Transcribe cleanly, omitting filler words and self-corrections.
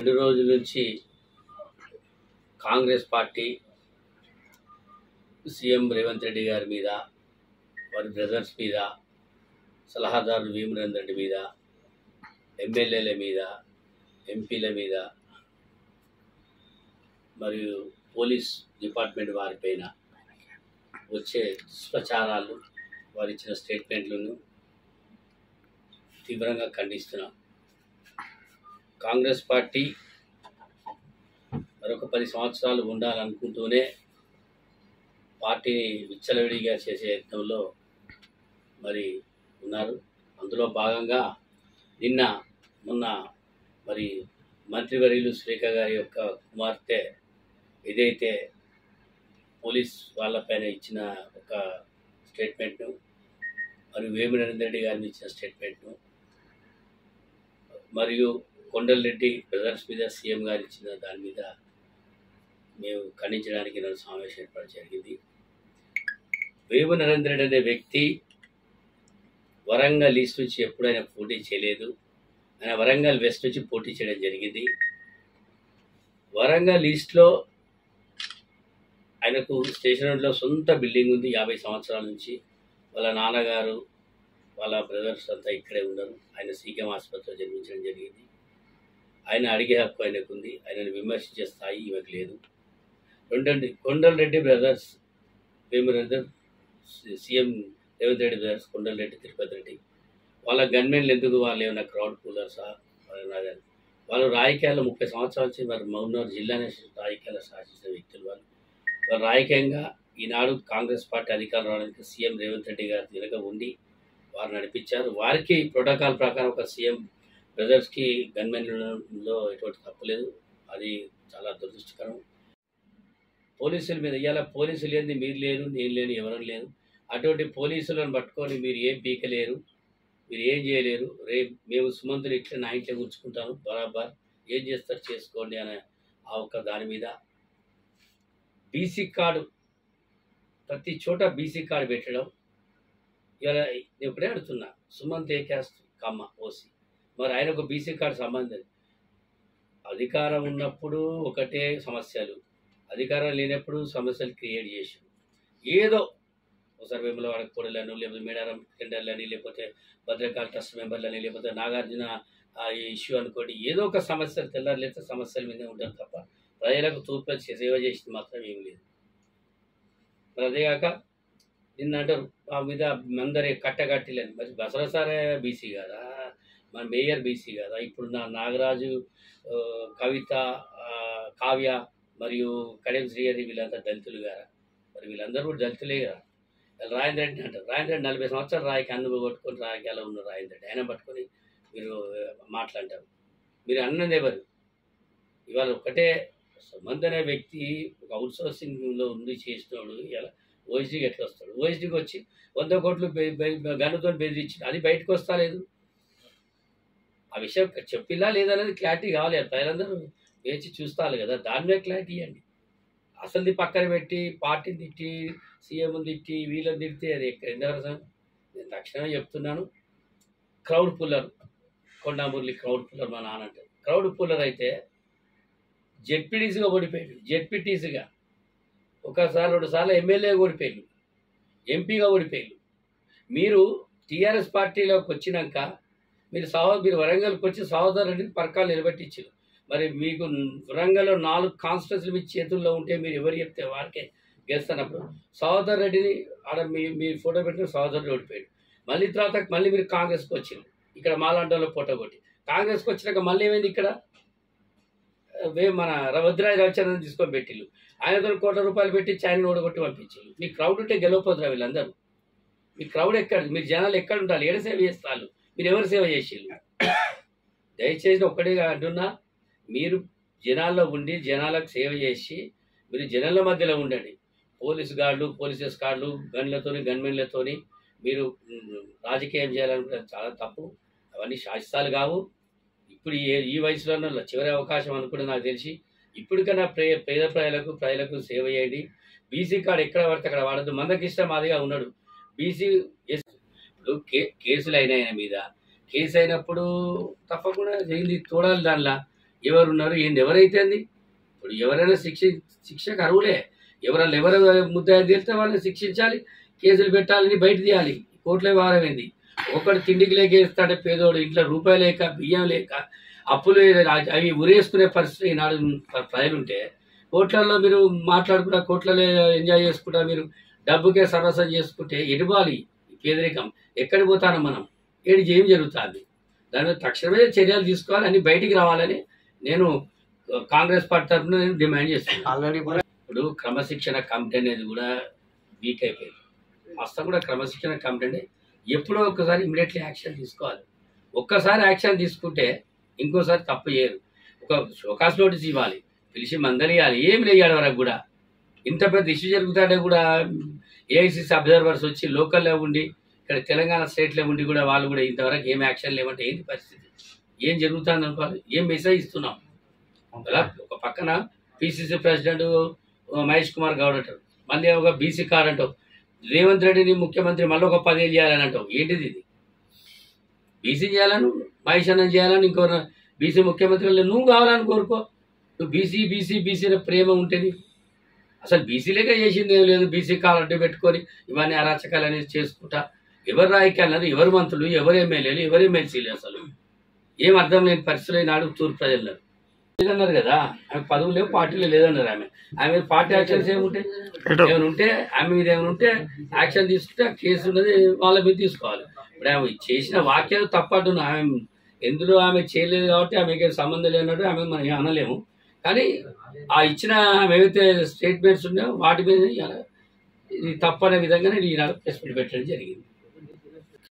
2 రోజుల నుంచి Congress party CM Revanth Reddy గారి మీద, వారి బ్రదర్స్ మీద, సలహాదారు వేమునరేందర్ రెడ్డి మీద, ఎమ్మెల్యేల మీద, ఎంపీల మీద మరియు పోలీస్ డిపార్ట్మెంట్ వారిపైన వచ్చే దుష్ప్రచారాలు, వారు ఇచ్చిన స్టేట్మెంట్లను తీవ్రంగా ఖండిస్తున్నాం. కాంగ్రెస్ పార్టీ మరొక 10 సంవత్సరాలు ఉండాలనుకుంటూనే పార్టీని విచ్చలవిడిగా చేసే యత్నంలో మరి ఉన్నారు. అందులో భాగంగా మొన్న మరి మంత్రివర్యులు శ్రీక గారి యొక్క కుమార్తె ఏదైతే పోలీస్ వాళ్ళపైన ఇచ్చిన ఒక స్టేట్మెంట్ను మరియు వేమునరేందర్ రెడ్డి గారిని ఇచ్చిన స్టేట్మెంట్ను మరియు కొండలరెడ్డి బ్రదర్స్ మీద సీఎం గారు ఇచ్చిన దాని మీద మేము ఖండించడానికి నన్ను సమావేశం ఏర్పాటు జరిగింది. వేమునరేందర్ రెడ్డి అనే వ్యక్తి వరంగల్ ఈస్ట్ నుంచి ఎప్పుడైనా పోటీ చేయలేదు. ఆయన వరంగల్ వెస్ట్ నుంచి పోటీ చేయడం జరిగింది. వరంగల్ ఈస్ట్లో ఆయనకు స్టేషన్ రోడ్లో సొంత బిల్డింగ్ ఉంది. 50 సంవత్సరాల నుంచి వాళ్ళ నాన్నగారు, వాళ్ళ బ్రదర్స్ అంతా ఇక్కడే ఉన్నారు. ఆయన సీఎం ఆసుపత్రిలో జన్మించడం జరిగింది. ఆయన అడిగే హక్కు ఆయనకు ఉంది. ఆయనను విమర్శించే స్థాయి ఈమెకు లేదు. రెండండి Kondalreddy brothers Vemunarender, CM Revanth Reddy brothers Kondalreddy, Tirupati Reddy, వాళ్ళ గన్మెన్లు ఎందుకు? వాళ్ళు ఏమైనా క్రౌడ్ కూలర్సా? వాళ్ళు రాజకీయాల్లో 30 సంవత్సరాల నుంచి మరి మహబూబ్నగర్ జిల్లానే రాజకీయాల్లో శాసించిన వ్యక్తులు. వాళ్ళు రాజకీయంగా ఈనాడు కాంగ్రెస్ పార్టీ అధికారం రావడానికి సీఎం రేవంత్ రెడ్డి గారు వెనుక ఉండి వారు నడిపించారు. వారికి ప్రోటోకాల్ ప్రకారం ఒక సీఎం బ్రదర్స్కి గన్మెన్లో ఎటువంటి తప్పులేదు. అది చాలా దురదృష్టకరం. పోలీసుల మీద ఇవాళ పోలీసులు ఏంది, మీరు లేరు, నేను లేను, ఎవరు లేరు. అటువంటి పోలీసులను పట్టుకొని మీరు ఏం పీకలేరు, మీరు ఏం చేయలేరు. రేపు మేము సుమంతులు ఇట్లా నా ఇంట్లో కూర్చుకుంటాను, బరాబర్ ఏం చేస్తారు చేసుకోండి అనే ఆ ఒక్క దాని మీద బీసీ కార్డు, ప్రతి చోట బీసీ కార్డు పెట్టడం. ఇవాళ నేను ఇప్పుడే అడుగుతున్నా, సుమంత్ ఏ క్యాస్ట్, కమ్మ, ఓసీ, మరి ఆయనకు బీసీ కార్డు సంబంధం. అధికారం ఉన్నప్పుడు ఒకటే సమస్యలు, అధికారం లేనప్పుడు సమస్యలు క్రియేట్ చేసి ఏదో ఒకసారి వేములవాడ కోడలని, లేకపోతే మేడారం టెండర్లని, లేకపోతే భద్రకాళి ట్రస్ట్ మెంబర్లని, లేకపోతే నాగార్జున ఇష్యూ అనుకోండి, ఏదో ఒక సమస్యలు తెల్లారులేస్తే సమస్యల మీదే ఉంటారు తప్ప ప్రజలకు తూర్పు సేవ చేసింది మాత్రం ఏమి లేదు. మరి అదేగాక నిన్న అంటారు ఆ మీద అందరే కట్టగట్టిలేని, మరి బసవసారే బీసీ కదా, మన మేయర్ బీసీ కదా, ఇప్పుడున్న నాగరాజు, కవిత, కావ్య మరియు కడెం శ్రీహరి వీళ్ళంతా దళితులు కదా, మరి వీళ్ళందరూ కూడా దళితులే కదా. రాజేంద్ర రెడ్డి అంటారు, రాజేంద్ర రెడ్డి 40 సంవత్సరాలు రాజకీయ అనుభవం కొట్టుకొని రాజకీయాల్లో ఉన్న రాజేంద్ర రెడ్డి, ఆయన పట్టుకొని మీరు మాట్లాంటారు. మీరు అన్నది ఎవరు? ఇవాళ ఒకటే సుమంత్ అనే వ్యక్తి ఒక అవుట్ సోర్సింగ్లో ఉంది చేసినోడు ఇలా ఓఎస్డీకి ఎట్లా వస్తాడు? ఓఎస్డీకి వచ్చి 100 కోట్లు గన్నుతో బెదిరించి అది బయటకు వస్తా లేదు. ఆ విషయం చెప్పిలా లేదనేది క్లారిటీ కావాలి. ప్రజలందరూ వేచి చూస్తారు కదా, దాని మీద క్లారిటీ ఇవ్వండి. అసలుది పక్కన పెట్టి పార్టీని తిట్టి, సీఎం తిట్టి, వీళ్ళని తిడితే అది ఎంతవరకు? నేను తక్షణమే చెప్తున్నాను, crowd puller Konda Murali crowd puller మా నాన్న అంటే. క్రౌడ్ పుల్లర్ అయితే జెడ్పీటీసీగా ఓడిపోయాడు, జెడ్పీటీసీగా ఒకసారి 2 సార్లు ఎమ్మెల్యేగా ఓడిపోయాడు, ఎంపీగా ఓడిపోయాడు. మీరు టీఆర్ఎస్ పార్టీలోకి వచ్చినాక మీరు వరంగల్కి వచ్చి సహోదరు రెడ్డిని పరకాలు నిలబెట్టించారు. మరి మీకు వరంగల్లో 4 కాన్స్టిట్యూన్సీలు మీ చేతుల్లో ఉంటే మీరు ఎవరు చెప్తే వారికే గెలుస్తున్నప్పుడు సహోదరు రెడ్డిని ఆడ మీ ఫోటో పెట్టిన సహోదరుడు ఓడిపోయాడు. మళ్ళీ తర్వాత మళ్ళీ మీరు కాంగ్రెస్కి వచ్చింది, ఇక్కడ మాలాంటోలో ఫోటో కొట్టి కాంగ్రెస్కి వచ్చినాక మళ్ళీ ఏమైంది? ఇక్కడ మన వద్రాజ రవిచంద్రన్ తీసుకొని పెట్టిళ్ళు, ఆయనతో ₹1,00,00,000 పెట్టి ఆయన ఓడగొట్టి పంపించారు. మీ క్రౌడ్ ఉంటే గెలవపోతురా వీళ్ళందరూ? మీ క్రౌడ్ ఎక్కడ? మీరు జనాలు ఎక్కడ ఉండాలి? ఏడ సేవ చేస్తారు? మీరు ఎవరు సేవ చేసిళ్ళు? దయచేసి ఒక్కడిగా అంటున్నా, మీరు జనాల్లో ఉండి జనాలకు సేవ చేసి మీరు జనాల మధ్యలో ఉండండి. పోలీస్ గార్డులు, పోలీస్ ఎస్కార్డులు, గన్మెన్లతోని మీరు రాజకీయం చేయాలనుకుంటే చాలా తప్పు. అవన్నీ శాస్త్రాలు కావు. ఇప్పుడు ఈ వయసులోనే చివరి అవకాశం అనుకుంటే నాకు తెలిసి ఇప్పటికైనా పేద ప్రజలకు సేవ చేయండి. బీసీ కార్డు ఎక్కడ పడితే అక్కడ వాడద్దు. మందకృష్ణ మాదిగా ఉన్నాడు బీసీ. ఇప్పుడు కేసులు అయినాయి ఆయన మీద, కేసు అయినప్పుడు తప్పకుండా జరిగింది చూడాలి. దానిలో ఎవరున్నారు ఏంది ఎవరైతే అంది ఇప్పుడు ఎవరైనా శిక్షకు అర్హులే. ఎవరు ముద్దాయి తేలితే వాళ్ళని శిక్షించాలి, కేసులు పెట్టాలని బయట తీయాలి. కోర్టులో వ్యవహారం ఏంది? ఒకటి తిండికి లేకేస్తాడే పేదోడు, ఇంట్లో రూపాయలు లేక బియ్యం లేక అప్పులు అవి ఉరేసుకునే పరిస్థితి ఈనాడు ప్రజలుంటే కోట్లలో మీరు మాట్లాడుకుంటా కోట్లలో ఎంజాయ్ చేసుకుంటా మీరు డబ్బుకే సర్వసం చేసుకుంటే ఎటుబాలి పేదరికం ఎక్కడికి పోతాను మనం? ఏం జరుగుతుంది? దాని మీద తక్షణమే చర్యలు తీసుకోవాలి, అన్ని బయటికి రావాలని నేను కాంగ్రెస్ పార్టీ తరఫున నేను డిమాండ్ చేస్తున్నాను. ఇప్పుడు క్రమశిక్షణ కమిటీ అనేది కూడా వీక్ అయిపోయింది. వాస్తవం కూడా క్రమశిక్షణ కమిటీ అంటే ఎప్పుడో ఒక్కసారి ఇమీడియట్లీ యాక్షన్ తీసుకోవాలి. ఒక్కసారి యాక్షన్ తీసుకుంటే ఇంకోసారి తప్పు చేయరు. ఒక షోకాస్ నోటీస్ ఇవ్వాలి, పిలిచి మందలియాలి. ఏం లేయాడు వరకు కూడా ఇంత పెద్ద ఇష్యూ జరుగుతుంటే కూడా ఏఐసిసి అబ్జర్వర్స్ వచ్చి లోకల్లో ఉండి ఇక్కడ తెలంగాణ స్టేట్లో ఉండి కూడా వాళ్ళు కూడా ఇంతవరకు ఏం యాక్షన్ లేవంటే ఏంటి పరిస్థితి? ఏం జరుగుతుంది అనుకోవాలి? ఏం మెసేజ్ ఇస్తున్నాం? అలా ఒక పక్కన పిసిసి ప్రెసిడెంట్ మహేష్ కుమార్ గౌడ్ అంటారు, మళ్ళీ ఒక బీసీ కార్ అంటావు, రేవంత్ రెడ్డిని ముఖ్యమంత్రి మళ్ళీ ఒక 10 ఏళ్ళు చేయాలని అంటావు. ఏంటిది ఇది? బీసీ చేయాలని మహేష్ అన్న చేయాలని ఇంకో బీసీ ముఖ్యమంత్రి నువ్వు కావాలని కోరుకో. నువ్వు బీసీ ప్రేమ ఉంటుంది. అసలు బీసీలేక చేసింది ఏం లేదు. బీసీ కాల్ అడ్డు పెట్టుకొని ఇవన్నీ అరాచకాలు అనేది చేసుకుంటా ఎవరు రాజకీయాలు, ఎవరు మంత్రులు, ఎవరు ఎమ్మెల్యేలు, ఎవరు ఎమ్మెల్సీలు, అసలు ఏం అర్థం లేని పరిస్థితులు ఈనాడు తూర్పు ప్రజలు లేదన్నారు కదా. ఆమె పదవులు లేవు, పార్టీలు లేదన్నారు. ఆమె పార్టీ యాక్షన్స్ ఏముంటాయి? ఏమైనా ఉంటే ఆమె మీద ఏమైనా ఉంటే యాక్షన్ తీసుకుంటే ఆ కేసు ఉన్నది వాళ్ళ మీద తీసుకోవాలి. ఇప్పుడు ఆమె చేసిన వాక్యాలు తప్పట్టున్నా ఆమె ఎందులో ఆమె చేయలేదు కాబట్టి ఆమెకి సంబంధం లేనట్టు ఆమె మనం అనలేము. కానీ ఆ ఇచ్చిన ఆమె ఏవైతే స్టేట్మెంట్స్ ఉన్నాయో వాటి మీద ఇది తప్పనే విధంగానే ఈనాడు ప్రెస్ మీట్ పెట్టడం జరిగింది.